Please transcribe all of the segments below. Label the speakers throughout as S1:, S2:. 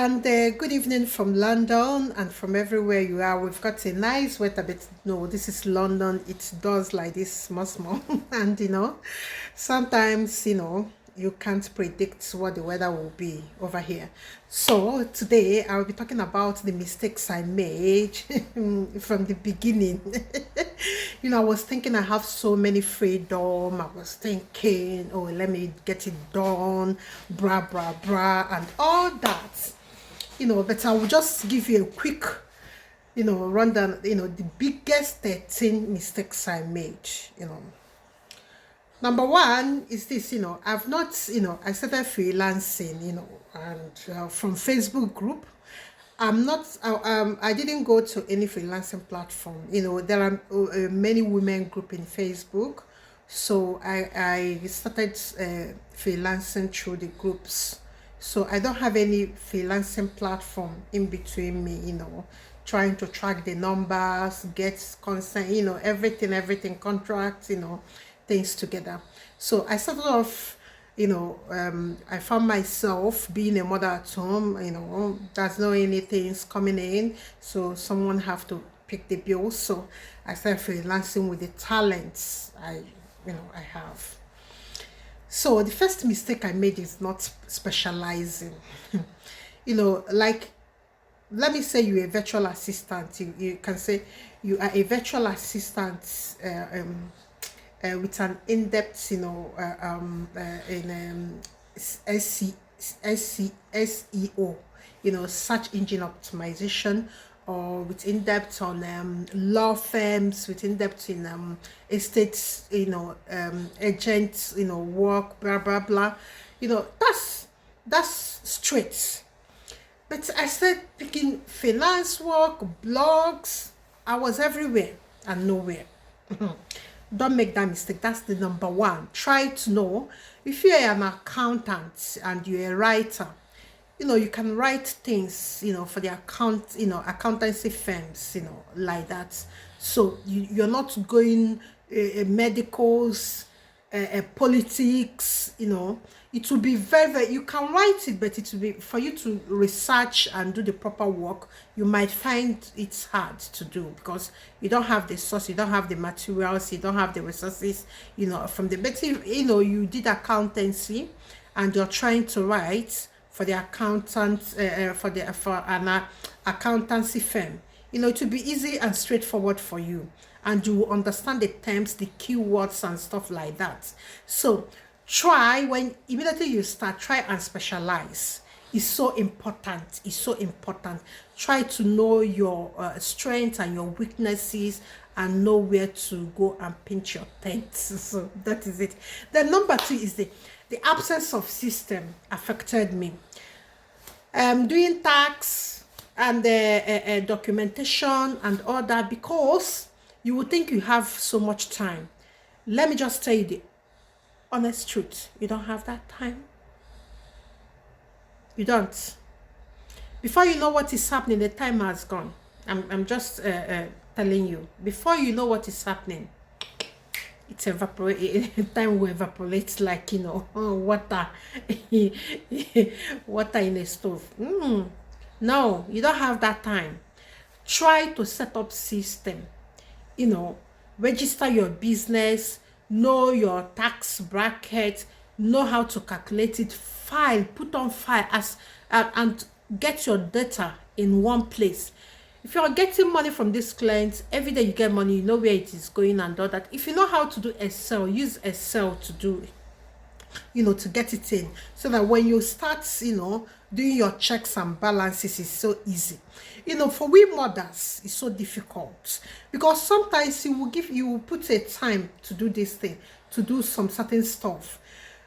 S1: And good evening from London and from everywhere you are. We've got a nice weather, but no, this is London. It does like this small, small. And sometimes, you can't predict what the weather will be over here. So today I'll be talking about the mistakes I made from the beginning. I was thinking I have so many freedom. I was thinking, oh, let me get it done, blah, blah, blah, and all that. But I will just give you a quick, rundown, the biggest 13 mistakes I made. Number one is this, I've not, I started freelancing, and from Facebook group. I didn't go to any freelancing platform. There are many women group in Facebook. So I started freelancing through the groups. So I don't have any freelancing platform in between me, trying to track the numbers, get consent, everything, contracts, things together. So I started off, I found myself being a mother at home, there's no anything's coming in. So someone have to pick the bills. So I started freelancing with the talents I have. So the first mistake I made is not specializing. Like, let me say you're a virtual assistant. You can say you are a virtual assistant with an in-depth, in SEO, search engine optimization, or with in-depth on law firms, with in-depth in estates, agents, work, blah, blah, blah. That's straight. But I started picking finance work, blogs. I was everywhere and nowhere. Don't make that mistake. That's the number one. Try to know if you're an accountant and you're a writer. You can write things, for the accountancy firms, like that. So you're not going medicals, politics, it will be very, very, you can write it, but it will be, for you to research and do the proper work, you might find it's hard to do because you don't have the source, you don't have the materials, you don't have the resources, from the, but you did accountancy and you're trying to write for the accountant, for an accountancy firm, it will be easy and straightforward for you, and you will understand the terms, the keywords and stuff like that. So try, when immediately you start, try and specialize. It's so important. It's so important. Try to know your strengths and your weaknesses and know where to go and pinch your tents. So that is it. Then number two is the absence of system affected me. Doing tax and documentation and all that, because you would think you have so much time. Let me just tell you the honest truth. You don't have that time. You don't. Before you know what is happening, the time has gone. I'm just telling you. Before you know what is happening, it's evaporate. Time will evaporate like water, water in a stove. No, you don't have that time. Try to set up system. Register your business, know your tax bracket, know how to calculate it, file, put on file and get your data in one place. If you are getting money from these clients, every day you get money, you know where it is going and all that. If you know how to do Excel, use Excel to do to get it in, so that when you start doing your checks and balances, it's so easy. For we mothers, it's so difficult because sometimes you will put a time to do this thing, to do some certain stuff,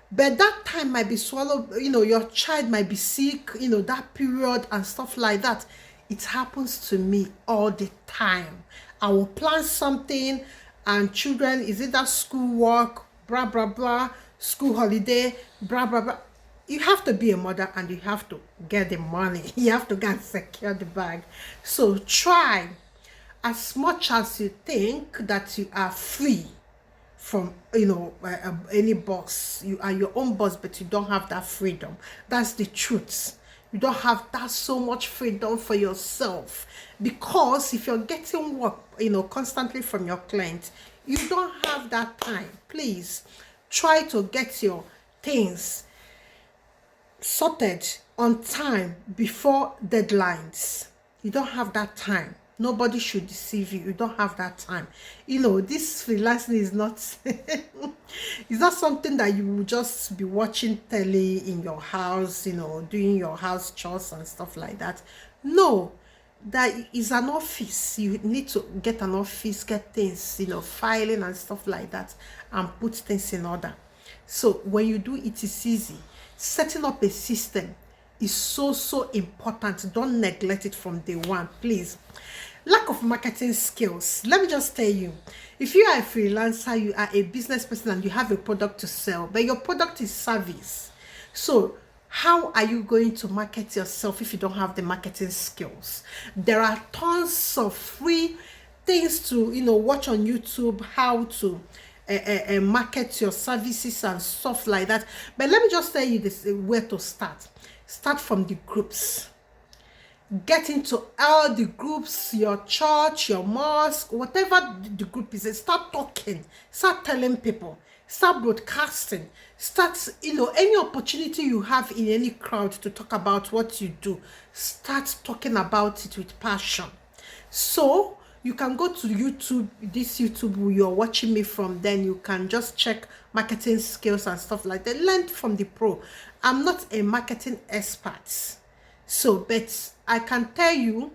S1: but that time might be swallowed, your child might be sick, that period and stuff like that. It happens to me all the time. I will plan something and children, is it that school work, blah blah blah, school holiday, blah blah blah. You have to be a mother and you have to get the money. You have to go and secure the bag. So try, as much as you think that you are free from any boss, you are your own boss, but you don't have that freedom. That's the truth. You don't have that so much freedom for yourself, because if you're getting work, constantly from your client, you don't have that time. Please try to get your things sorted on time before deadlines. You don't have that time. Nobody should deceive you. You don't have that time. This freelancing is not it's not something that you will just be watching telly in your house, doing your house chores and stuff like that. No, that is an office. You need to get an office, get things, filing and stuff like that, and put things in order. So when you do it, is easy. Setting up a system is so important. Don't neglect it from day one, please. Lack of marketing skills. Let me just tell you, if you are a freelancer, you are a business person and you have a product to sell, but your product is service. So how are you going to market yourself if you don't have the marketing skills? There are tons of free things to watch on YouTube, how to market your services and stuff like that. But let me just tell you this, where to start. Start from the groups. Get into all the groups, your church, your mosque, whatever the group is. Start talking, start telling people, start broadcasting, start, any opportunity you have in any crowd to talk about what you do, start talking about it with passion. So you can go to YouTube, this YouTube you're watching me from, then you can just check marketing skills and stuff like that. Learn from the pro. I'm not a marketing expert, but I can tell you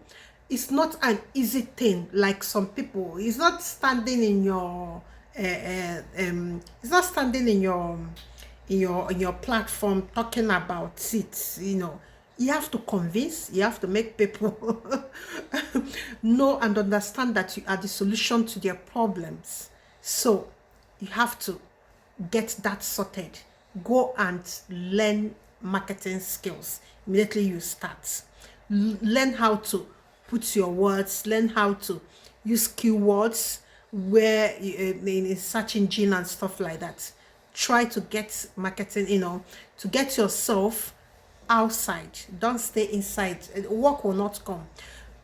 S1: it's not an easy thing like some people. It's not standing in your it's not standing in your platform talking about it. You have to convince, you have to make people know and understand that you are the solution to their problems. So you have to get that sorted. Go and learn marketing skills immediately you start. Learn how to put your words, learn how to use keywords where in search engine and stuff like that. Try to get marketing, to get yourself outside. Don't stay inside. Work will not come.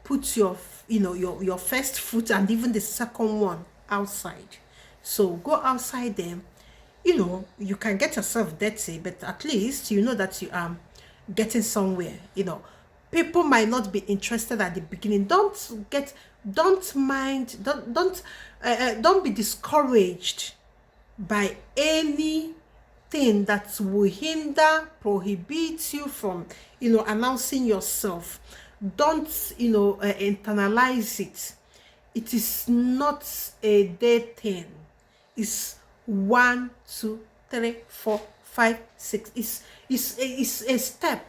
S1: Put your your first foot and even the second one outside. So go outside there. You can get yourself dirty, but at least you know that you are getting somewhere. People might not be interested at the beginning. Don't be discouraged by anything that will hinder, prohibit you from announcing yourself. Don't internalize it. It is not a day thing. It's 1, 2, 3, 4, 5, 6. It's a step.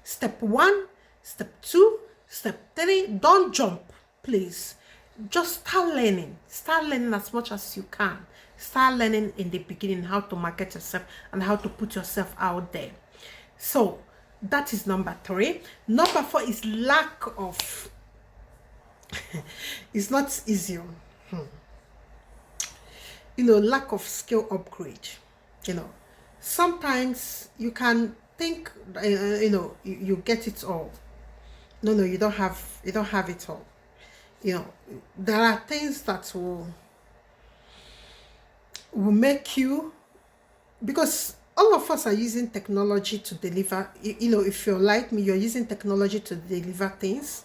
S1: Step 1, step 2, step 3. Don't jump, please. Just start learning. Start learning as much as you can. Start learning in the beginning how to market yourself and how to put yourself out there. So that is number 3. Number 4 is lack of it's not easy. Lack of skill upgrade. Sometimes you can think you get it all. No, you don't have it all. There are things that will make you, because all of us are using technology to deliver. If you're like me, you're using technology to deliver things.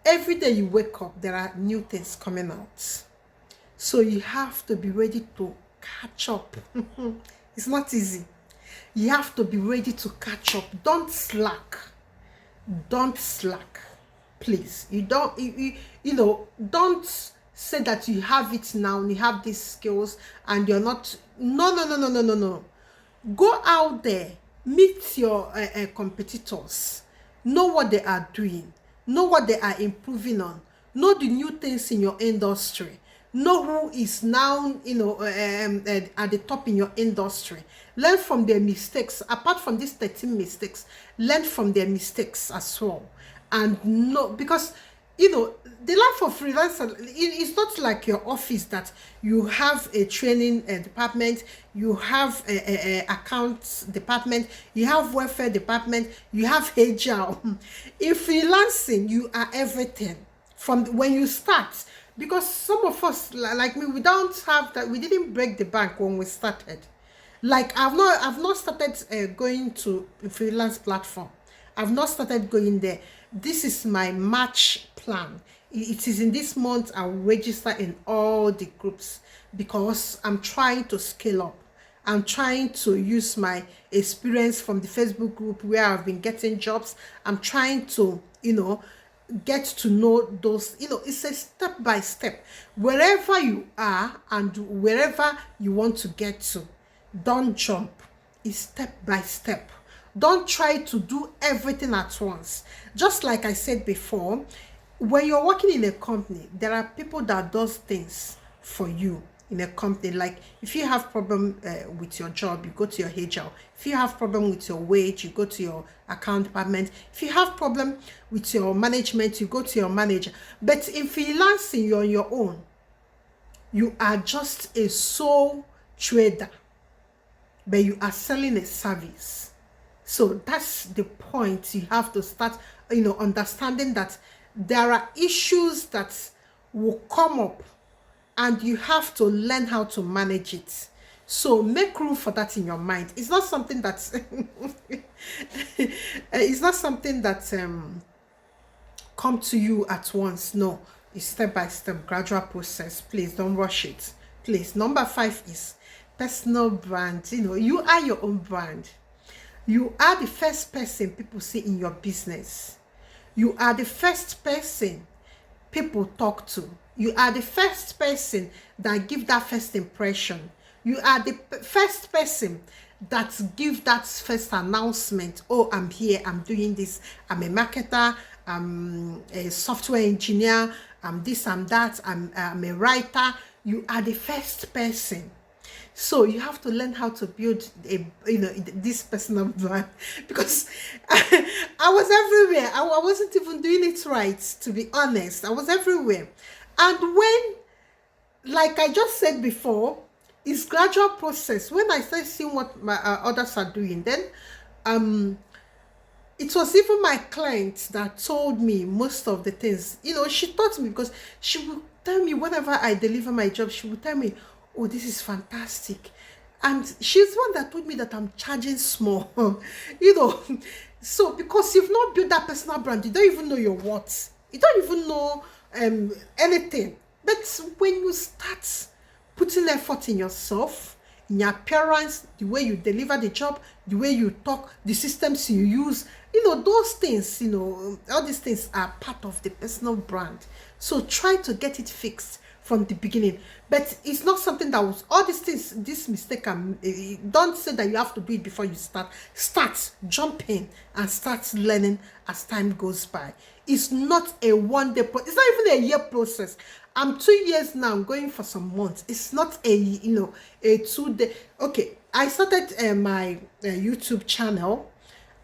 S1: Every day you wake up, there are new things coming out. So you have to be ready to catch up. It's not easy. You have to be ready to catch up. Don't slack. Don't slack. Please. Don't say that you have it now and you have these skills and you're not. No. Go out there. Meet your competitors. Know what they are doing. Know what they are improving on. Know the new things in your industry. Know who is now, at the top in your industry. Learn from their mistakes. Apart from these 13 mistakes, learn from their mistakes as well. And know, because The life of freelancer, it's not like your office that you have a training department, you have a accounts department, you have welfare department, you have HR. In freelancing, you are everything from when you start. Because some of us, like me, we don't have that. We didn't break the bank when we started. Like I've not started going to a freelance platform. I've not started going there. This is my March plan. It is in this month I'll register in all the groups because I'm trying to scale up. I'm trying to use my experience from the Facebook group where I've been getting jobs. I'm trying to, get to know those, it's a step by step. Wherever you are and wherever you want to get to, don't jump. It's step by step. Don't try to do everything at once. Just like I said before, when you're working in a company, there are people that does things for you in a company. Like if you have problem with your job, you go to your HR. If you have problem with your wage, you go to your account department. If you have problem with your management, you go to your manager. But in freelancing, you're on your own. You are just a sole trader, but you are selling a service. So that's the point. You have to start, understanding that there are issues that will come up and you have to learn how to manage it. So make room for that in your mind. It's not something that's it's not something that come to you at once. No, it's step by step, gradual process. Please don't rush it. Please. Number 5 is personal brand. You are your own brand. You are the first person people see in your business. You are the first person people talk to. You are the first person that give that first impression. You are the first person that give that first announcement. Oh, I'm here, I'm doing this, I'm a marketer, I'm a software engineer, I'm this, I'm that, I'm a writer. You are the first person. So you have to learn how to build this personal brand, because I was everywhere. I wasn't even doing it right, to be honest. I was everywhere. And when, like I just said before, it's gradual process. When I started seeing what my others are doing, then it was even my clients that told me most of the things. She taught me, because she would tell me whenever I deliver my job, she would tell me, oh, this is fantastic. And she's the one that told me that I'm charging small. So because you've not built that personal brand, you don't even know your worth. You don't even know anything. But when you start putting effort in yourself, in your appearance, the way you deliver the job, the way you talk, the systems you use, those things, all these things are part of the personal brand. So try to get it fixed from the beginning. But it's not something that was all these things, this mistake. Don't say that you have to do it before you start. Jump in and start learning as time goes by. It's not a one-day process. It's not even a year process. I'm 2 years now, I'm going for some months. It's not a 2-day. Okay, I started my YouTube channel.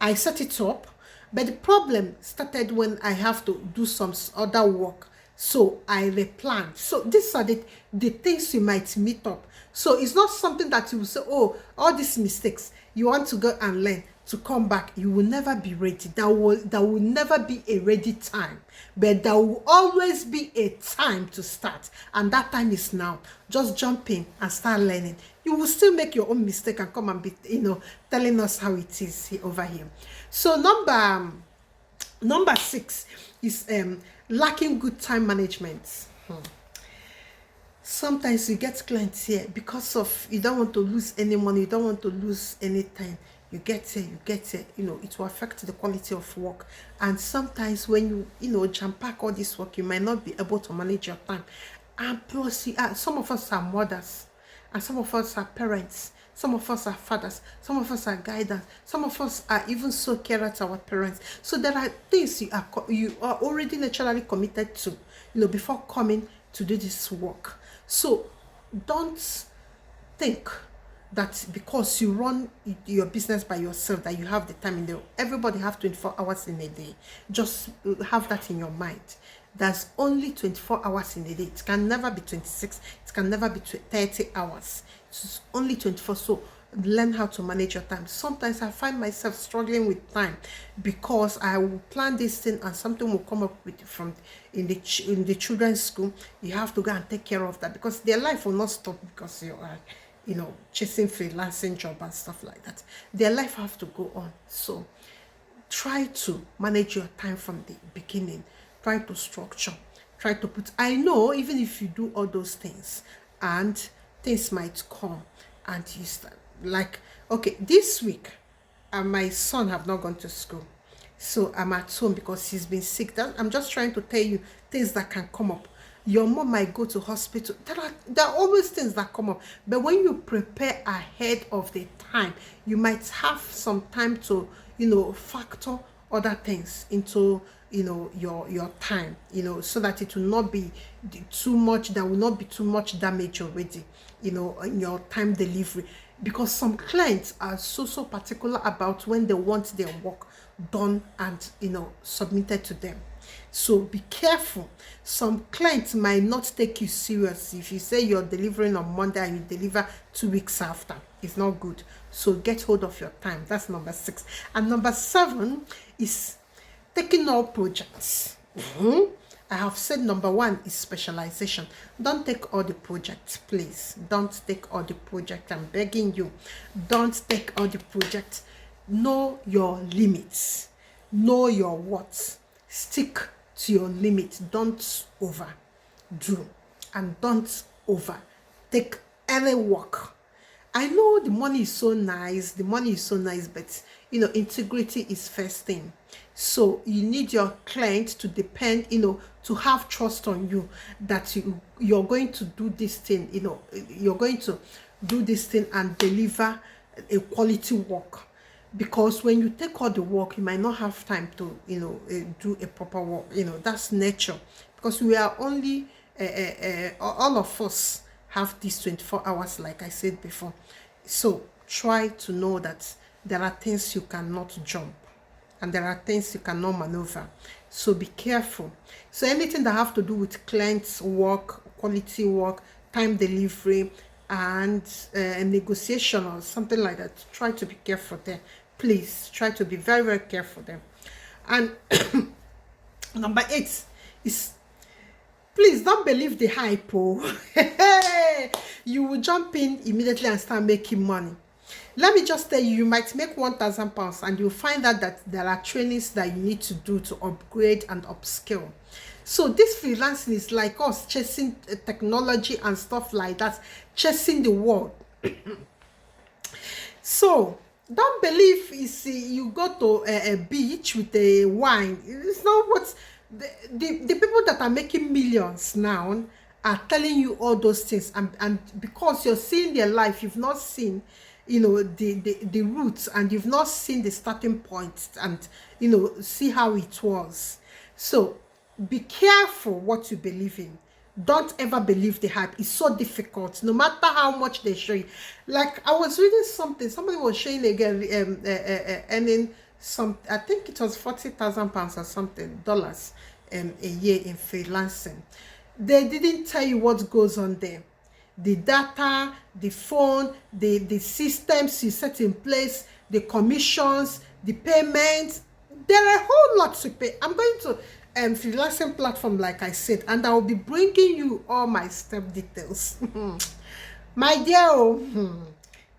S1: I set it up, but the problem started when I have to do some other work. So I replan. So these are the things you might meet up. So it's not something that you will say, oh, all these mistakes, you want to go and learn, to come back. You will never be ready. There will never be a ready time. But there will always be a time to start. And that time is now. Just jump in and start learning. You will still make your own mistake and come and be, telling us how it is over here. So number 6 is lacking good time management. Sometimes you get clients here because of you don't want to lose any money, you don't want to lose any time. You get here, it will affect the quality of work. And sometimes when you jam pack all this work, you might not be able to manage your time. And plus, some of us are mothers, and some of us are parents, some of us are fathers, some of us are guidance, some of us are even so carer to our parents. So there are things you are already naturally committed to, before coming to do this work. So don't think that because you run your business by yourself that you have the time in there. Everybody have 24 hours in a day. Just have that in your mind. There's only 24 hours in a day. It can never be 26. It can never be 30 hours. It's only 24. So learn how to manage your time. Sometimes I find myself struggling with time because I will plan this thing and something will come up with from in the children's school. You have to go and take care of that because their life will not stop because you are chasing freelancing job and stuff like that. Their life have to go on. So try to manage your time from the beginning. Try to structure. Try to put, I know even if you do all those things and things might come and you start, like, okay, this week my son have not gone to school. So I'm at home because he's been sick. I'm just trying to tell you things that can come up. Your mom might go to hospital. There are always things that come up. But when you prepare ahead of the time, you might have some time to, factor other things into, your time, so that it will not be too much. There will not be too much damage already, in your time delivery. Because some clients are so particular about when they want their work done and submitted to them. So be careful. Some clients might not take you seriously if you say you're delivering on Monday and you deliver 2 weeks after. It's not good. So get hold of your time. That's number 6. And number 7 is taking all projects. I have said number 1 is specialization. Don't take all the projects, please. Don't take all the projects. I'm begging you. Don't take all the projects. Know your limits. Know your what. Stick to your limit. Don't overdo and don't take any work. I know the money is so nice, but integrity is first thing. So you need your client to depend, to have trust on you that you're going to do this thing, you're going to do this thing and deliver a quality work. Because when you take all the work, you might not have time to, do a proper work. That's nature. Because we are only, all of us have these 24 hours, like I said before. So try to know that there are things you cannot jump. And there are things you cannot maneuver. So be careful. So anything that have to do with clients' work, quality work, time delivery, and negotiation or something like that, try to be careful there. Please try to be very careful there. And number 8 is, please don't believe the hype. You will jump in immediately and start making money. Let me just tell you, you might make £1,000 and you'll find out that there are trainings that you need to do to upgrade and upskill. So this freelancing is like us chasing technology and stuff like that, chasing the world. So don't believe you go to a beach with a wine. It's not what the people that are making millions now are telling you all those things, and because you're seeing their life, you've not seen the roots, and you've not seen the starting point, and see how it was. So be careful what you believe in. Don't ever believe the hype. It's so difficult, no matter how much they show you. Like I was reading something, somebody was showing again earning some, I think it was £40,000 or something dollars a year in freelancing. They didn't tell you what goes on there. The data, the phone, the systems you set in place, the commissions, the payments. There are a whole lot to pay. I'm going to freelancing platform, like I said, and I will be bringing you all my step details. My dear,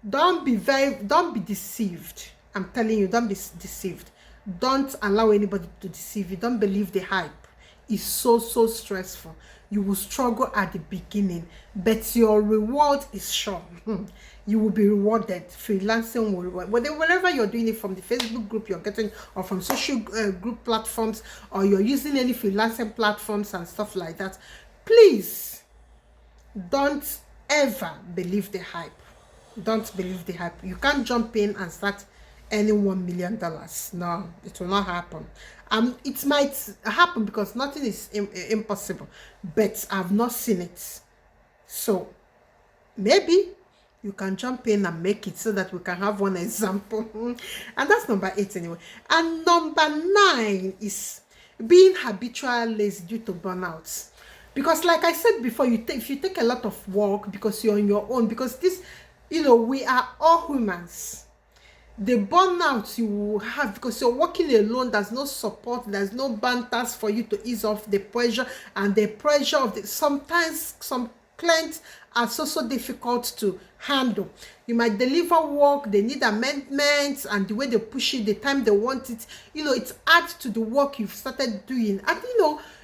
S1: don't be deceived. I'm telling you, don't be deceived. Don't allow anybody to deceive you. Don't believe the hype. It's so stressful. You will struggle at the beginning, but your reward is sure. You will be rewarded. Freelancing will reward. Wherever you're doing it, from the Facebook group you're getting, or from social group platforms, or you're using any freelancing platforms and stuff like that, please don't ever believe the hype. Don't believe the hype. You can't jump in and start earning $1 million. No, it will not happen. It might happen because nothing is impossible, but I've not seen it. So maybe you can jump in and make it, so that we can have one example. And that's number 8 anyway. And number 9 is being habitual lazy due to burnout. Because like I said before, if you take a lot of work because you're on your own, because this, we are all humans. The burnout you will have because you're working alone, there's no support, there's no banters for you to ease off the pressure, and the pressure of sometimes some clients are so difficult to handle. You might deliver work, they need amendments, and the way they push it, the time they want it, it adds to the work you've started doing. And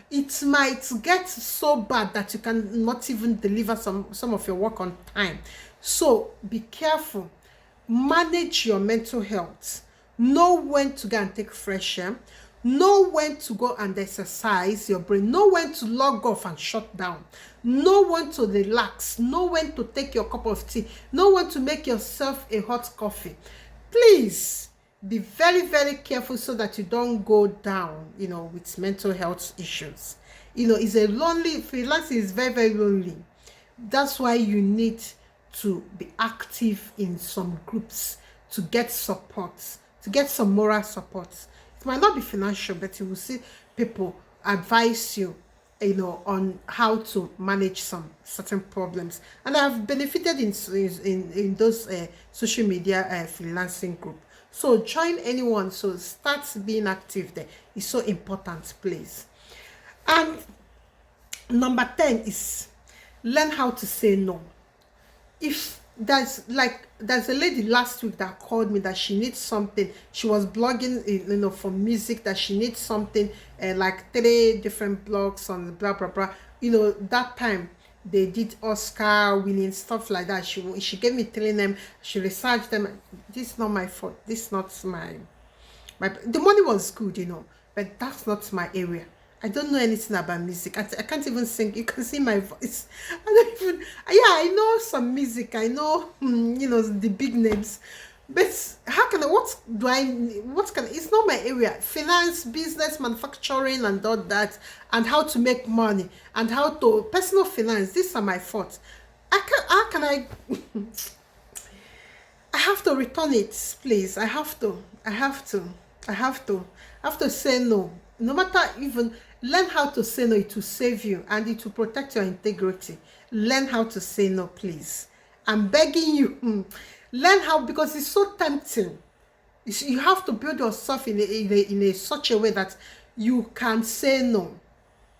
S1: it might get so bad that you can not even deliver some of your work on time. So be careful. Manage your mental health. Know when to go and take fresh air. Know when to go and exercise your brain. Know when to log off and shut down. Know when to relax. Know when to take your cup of tea. Know when to make yourself a hot coffee. Please be very, very careful so that you don't go down, with mental health issues. It's a lonely, freelancing is very, very lonely. That's why you need to be active in some groups to get support, to get some moral support. It might not be financial, but you will see people advise you, on how to manage some certain problems. And I've benefited in those social media freelancing group. So join anyone. So start being active there. It's so important, please. And number 10 is learn how to say no. If there's a lady last week that called me that she needs something. She was blogging, for music, that she needs something, like 3 different blogs on blah blah blah. That time they did Oscar winning stuff like that. She gave me 3 names. She researched them. This is not my fault. This is not my the money was good, but that's not my area. I don't know anything about music. I can't even sing. You can see my voice. I don't even. Yeah, I know some music. I know, the big names. But how can I? It's not my area. Finance, business, manufacturing, and all that, and how to make money, and how to personal finance. These are my faults. How can I? I have to return it, please. I have to say no. No matter, even learn how to say no. It will save you and it will protect your integrity. Learn how to say no, please. I'm begging you. Learn how, because it's so tempting. You have to build yourself in such a way that you can say no.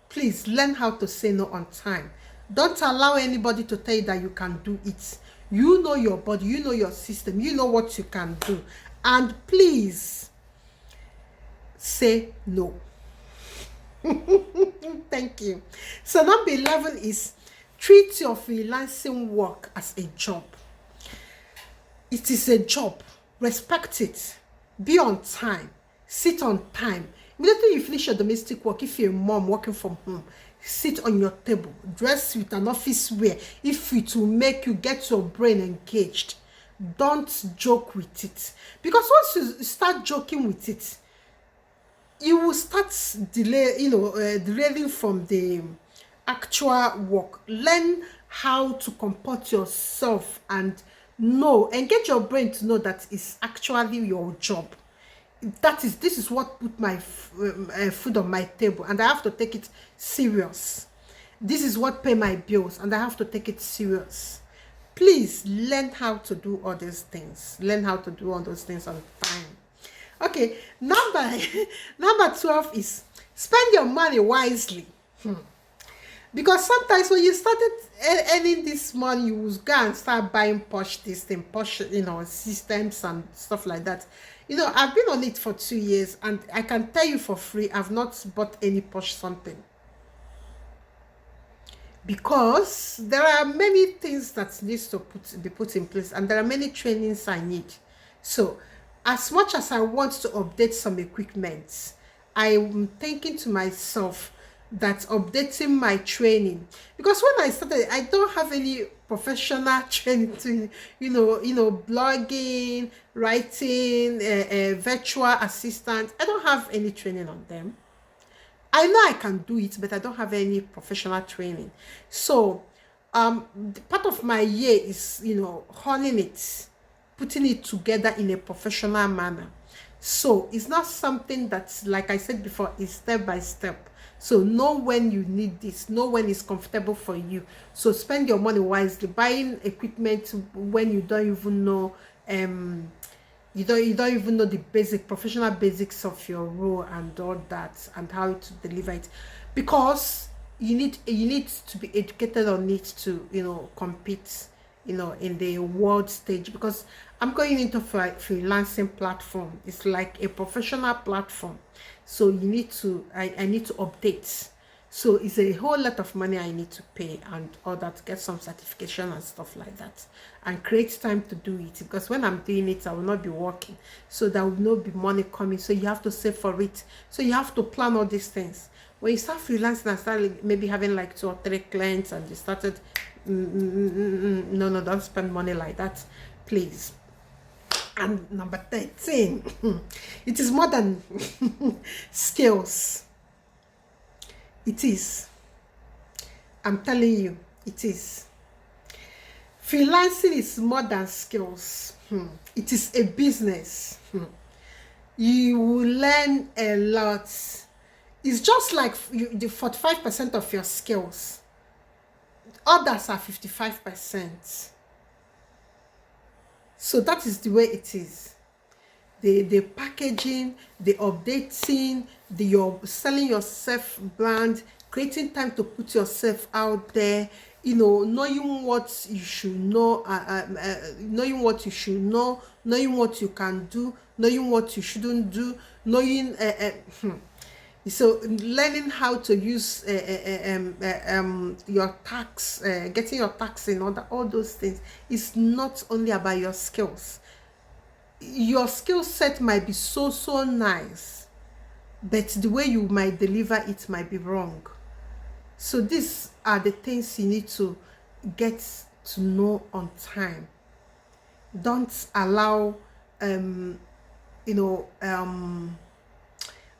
S1: Please learn how to say no on time. Don't allow anybody to tell you that you can do it. You know your body, you know your system, you know what you can do. And please say no. Thank you. So number 11 is treat your freelancing work as a job. It is a job. Respect it. Be on time. Sit on time. Immediately you finish your domestic work, if you're a mom working from home, sit on your table. Dress with an office wear if it will make you get your brain engaged. Don't joke with it. Because once you start joking with it, you will start derailing from the actual work. Learn how to comport yourself and engage your brain to know that it's actually your job. This is what put my food on my table, and I have to take it serious. This is what pay my bills, and I have to take it serious. Please learn how to do all these things. Learn how to do all those things on time. Okay, number 12 is spend your money wisely. Because sometimes when you started earning this money, you will go and start buying posh systems and stuff like that. I've been on it for 2 years, and I can tell you for free, I've not bought any posh something. Because there are many things that needs to be put in place, and there are many trainings I need. So as much as I want to update some equipment, I'm thinking to myself that updating my training, because when I started, I don't have any professional training to, blogging, writing, virtual assistant. I don't have any training on them. I know I can do it, but I don't have any professional training. So part of my year is, honing it, putting it together in a professional manner. So it's not something that's, like I said before, is step by step. So know when you need this, know when it's comfortable for you. So spend your money wisely. Buying equipment when you don't even know, you don't even know the professional basics of your role and all that, and how to deliver it, because you need to be educated on it to, compete, in the world stage. Because I'm going into freelancing platform. It's like a professional platform, so you need to I need to update. So it's a whole lot of money I need to pay and all that, get some certification and stuff like that, and create time to do it, because when I'm doing it, I will not be working, so there will not be money coming. So you have to save for it. So you have to plan all these things. When you start freelancing and start maybe having like 2 or 3 clients, and you started, no, don't spend money like that, please. And number 13, it is more than skills. It is. I'm telling you, it is. Freelancing is more than skills. It is a business. You will learn a lot. It's just like the 45% of your skills. Others are 55%. So that is the way it is. The packaging, the updating, you're selling yourself brand, creating time to put yourself out there, knowing what you should know, knowing what you should know, knowing what you can do, knowing what you shouldn't do, knowing so learning how to use your tax, getting your tax in order, all those things. It's not only about your skills. Your skill set might be so nice, but the way you might deliver it might be wrong. So these are the things you need to get to know on time. Don't allow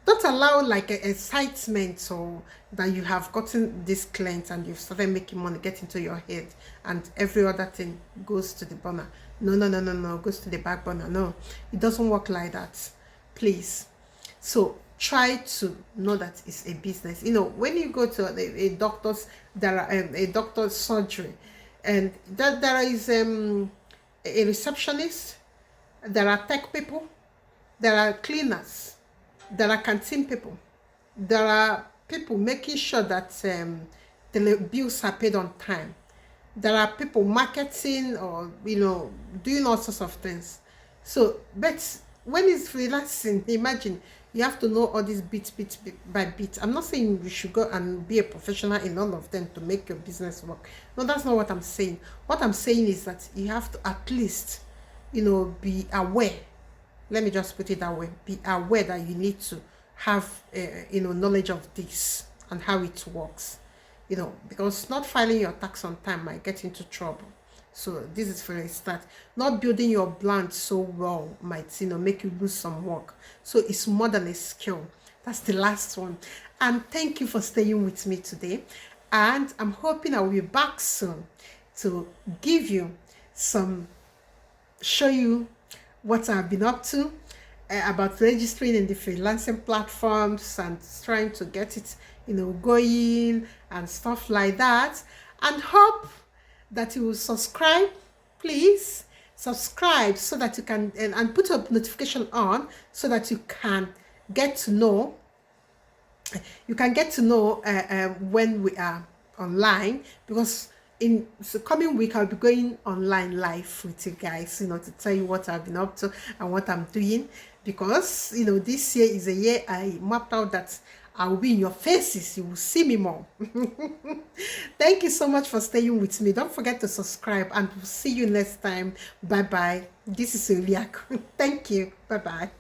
S1: don't allow like an excitement, or that you have gotten this client and you've started making money get into your head, and every other thing goes to the burner. No, goes to the back burner. No, it doesn't work like that, please. So try to know that it's a business. When you go to a doctor's, there are a doctor's surgery, and that there is a receptionist, there are tech people, there are cleaners, there are canteen people, there are people making sure that the bills are paid on time, there are people marketing, or doing all sorts of things. So but when it's freelancing, imagine you have to know all these bit by bit. I'm not saying you should go and be a professional in all of them to make your business work. No, that's not what I'm saying. What I'm saying is that you have to at least be aware. Let me just put it that way. Be aware that you need to have knowledge of this and how it works. Because not filing your tax on time might get into trouble. So this is for a start. Not building your brand so well might make you lose some work. So it's more than a skill. That's the last one. And thank you for staying with me today. And I'm hoping I will be back soon to give you show you what I've been up to, about registering in the freelancing platforms and trying to get it going and stuff like that. And hope that you will subscribe. Please subscribe so that you can, and put a notification on, so that you can get to know when we are online. Because in the coming week, I'll be going online live with you guys, to tell you what I've been up to and what I'm doing. Because this year is a year I mapped out that I will be in your faces. You will see me more. Thank you so much for staying with me. Don't forget to subscribe, and we'll see you next time. Bye bye. This is Oliak. Thank you. Bye bye.